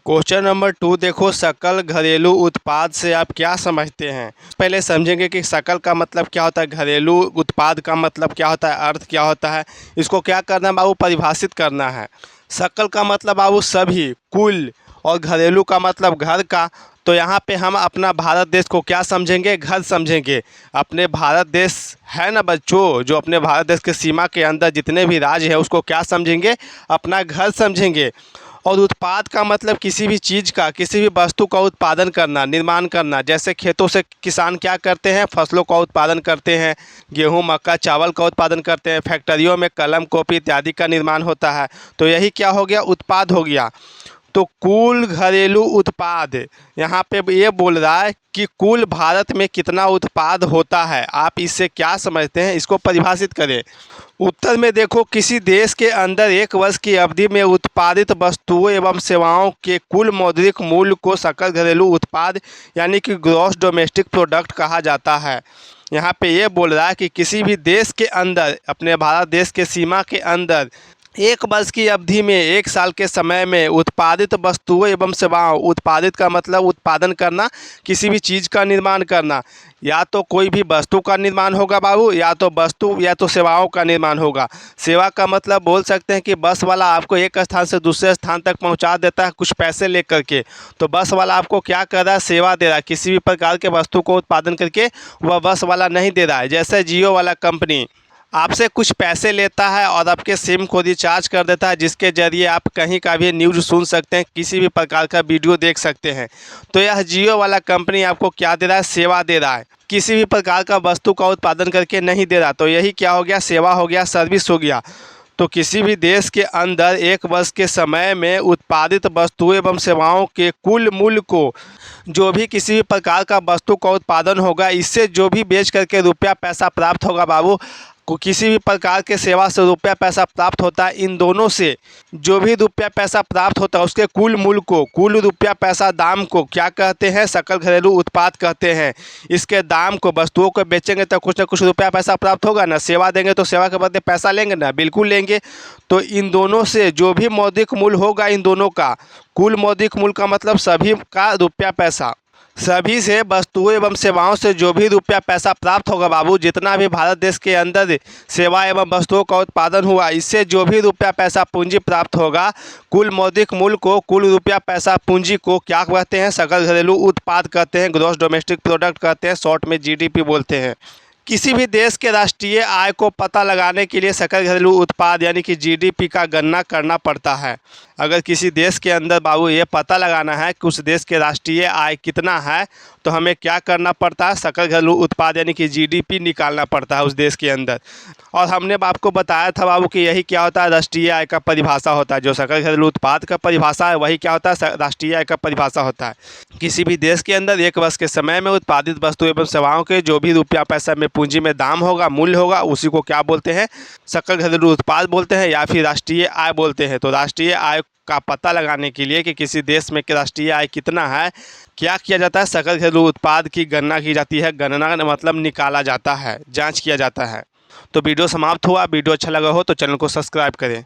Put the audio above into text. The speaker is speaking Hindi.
क्वेश्चन नंबर 2 देखो, सकल घरेलू उत्पाद से आप क्या समझते हैं। पहले समझेंगे कि सकल का मतलब क्या होता है, घरेलू उत्पाद का मतलब क्या होता है, अर्थ क्या होता है। इसको क्या करना है बाबू, परिभाषित करना है। सकल का मतलब बाबू सभी, कुल, और घरेलू का मतलब घर का। तो यहाँ पे हम अपना भारत देश को क्या समझेंगे, घर समझेंगे। अपने भारत देश है ना बच्चों, जो अपने भारत देश के सीमा के अंदर जितने भी राज्य है उसको क्या समझेंगे, अपना घर समझेंगे। और उत्पाद का मतलब किसी भी चीज़ का, किसी भी वस्तु का उत्पादन करना, निर्माण करना। जैसे खेतों से किसान क्या करते हैं, फसलों का उत्पादन करते हैं, गेहूं, मक्का, चावल का उत्पादन करते हैं। फैक्ट्रियों में कलम, कॉपी इत्यादि का निर्माण होता है। तो यही क्या हो गया, उत्पाद हो गया। तो कुल घरेलू उत्पाद, यहाँ पे ये बोल रहा है कि कुल भारत में कितना उत्पाद होता है। आप इससे क्या समझते हैं, इसको परिभाषित करें। उत्तर में देखो, किसी देश के अंदर एक वर्ष की अवधि में उत्पादित वस्तुओं एवं सेवाओं के कुल मौद्रिक मूल्य को सकल घरेलू उत्पाद यानी कि ग्रॉस डोमेस्टिक प्रोडक्ट कहा जाता है। यहाँ पे ये बोल रहा है कि किसी भी देश के अंदर, अपने भारत देश के सीमा के अंदर एक वर्ष की अवधि में, एक साल के समय में उत्पादित वस्तुओं एवं सेवाओं, उत्पादित का मतलब उत्पादन करना, किसी भी चीज़ का निर्माण करना। या तो कोई भी वस्तु का निर्माण होगा बाबू, या तो वस्तु या तो सेवाओं का निर्माण होगा। सेवा का मतलब बोल सकते हैं कि बस वाला आपको एक स्थान से दूसरे स्थान तक पहुंचा देता है कुछ पैसे लेकर के। तो बस वाला आपको क्या कर रहा है, सेवा दे रहा है। किसी भी प्रकार के वस्तु को उत्पादन करके वह बस वाला नहीं दे रहा है। जैसे जियो वाला कंपनी आपसे कुछ पैसे लेता है और आपके सिम को रिचार्ज कर देता है, जिसके ज़रिए आप कहीं का भी न्यूज़ सुन सकते हैं, किसी भी प्रकार का वीडियो देख सकते हैं। तो यह जियो वाला कंपनी आपको क्या दे रहा है, सेवा दे रहा है। किसी भी प्रकार का वस्तु का उत्पादन करके नहीं दे रहा। तो यही क्या हो गया, सेवा हो गया, सर्विस हो गया। तो किसी भी देश के अंदर एक वर्ष के समय में उत्पादित वस्तुएं एवं सेवाओं के कुल मूल्य को, जो भी किसी भी प्रकार का वस्तु का उत्पादन होगा, इससे जो भी बेच करके रुपया पैसा प्राप्त होगा बाबू, को किसी भी प्रकार के सेवा से रुपया पैसा प्राप्त होता है, इन दोनों से जो भी रुपया पैसा प्राप्त होता है उसके कुल मूल्य को, कुल रुपया पैसा दाम को क्या कहते हैं, सकल घरेलू उत्पाद कहते हैं। इसके दाम को, वस्तुओं को बेचेंगे तो कुछ ना कुछ रुपया पैसा प्राप्त होगा ना, सेवा देंगे तो सेवा के बदले पैसा लेंगे ना, बिल्कुल लेंगे। तो इन दोनों से जो भी मौद्रिक मूल्य होगा, इन दोनों का कुल मौद्रिक मूल्य का मतलब सभी का रुपया पैसा, सभी से वस्तुओं एवं सेवाओं से जो भी रुपया पैसा प्राप्त होगा बाबू, जितना भी भारत देश के अंदर सेवा एवं वस्तुओं का उत्पादन हुआ, इससे जो भी रुपया पैसा पूंजी प्राप्त होगा, कुल मौद्रिक मूल्य को, कुल रुपया पैसा पूंजी को क्या कहते हैं, सकल घरेलू उत्पाद कहते हैं, ग्रॉस डोमेस्टिक प्रोडक्ट कहते हैं, शॉर्ट में जीडीपी बोलते हैं। किसी भी देश के राष्ट्रीय आय को पता लगाने के लिए सकल घरेलू उत्पाद यानी कि जीडीपी का गणना करना पड़ता है। अगर किसी देश के अंदर बाबू ये पता लगाना है कि उस देश के राष्ट्रीय आय कितना है, तो हमें क्या करना पड़ता है, सकल घरेलू उत्पाद यानी कि जीडीपी निकालना पड़ता है उस देश के अंदर। और हमने आपको बताया था बाबू कि यही क्या होता है, राष्ट्रीय आय का परिभाषा होता है। जो सकल घरेलू उत्पाद का परिभाषा है वही क्या होता है, राष्ट्रीय आय का परिभाषा होता है। किसी भी देश के अंदर एक वर्ष के समय में उत्पादित वस्तु एवं सेवाओं के जो भी रुपया पैसा में पूंजी में दाम होगा, मूल्य होगा, उसी को क्या बोलते हैं, सकल घरेलू उत्पाद बोलते हैं या फिर राष्ट्रीय आय बोलते हैं। तो राष्ट्रीय आय का पता लगाने के लिए कि किसी देश में राष्ट्रीय आय कितना है, क्या किया जाता है, सकल घरेलू उत्पाद की गणना की जाती है। गणना मतलब निकाला जाता है, जांच किया जाता है। तो वीडियो समाप्त हुआ। वीडियो अच्छा लगा हो तो चैनल को सब्सक्राइब करें।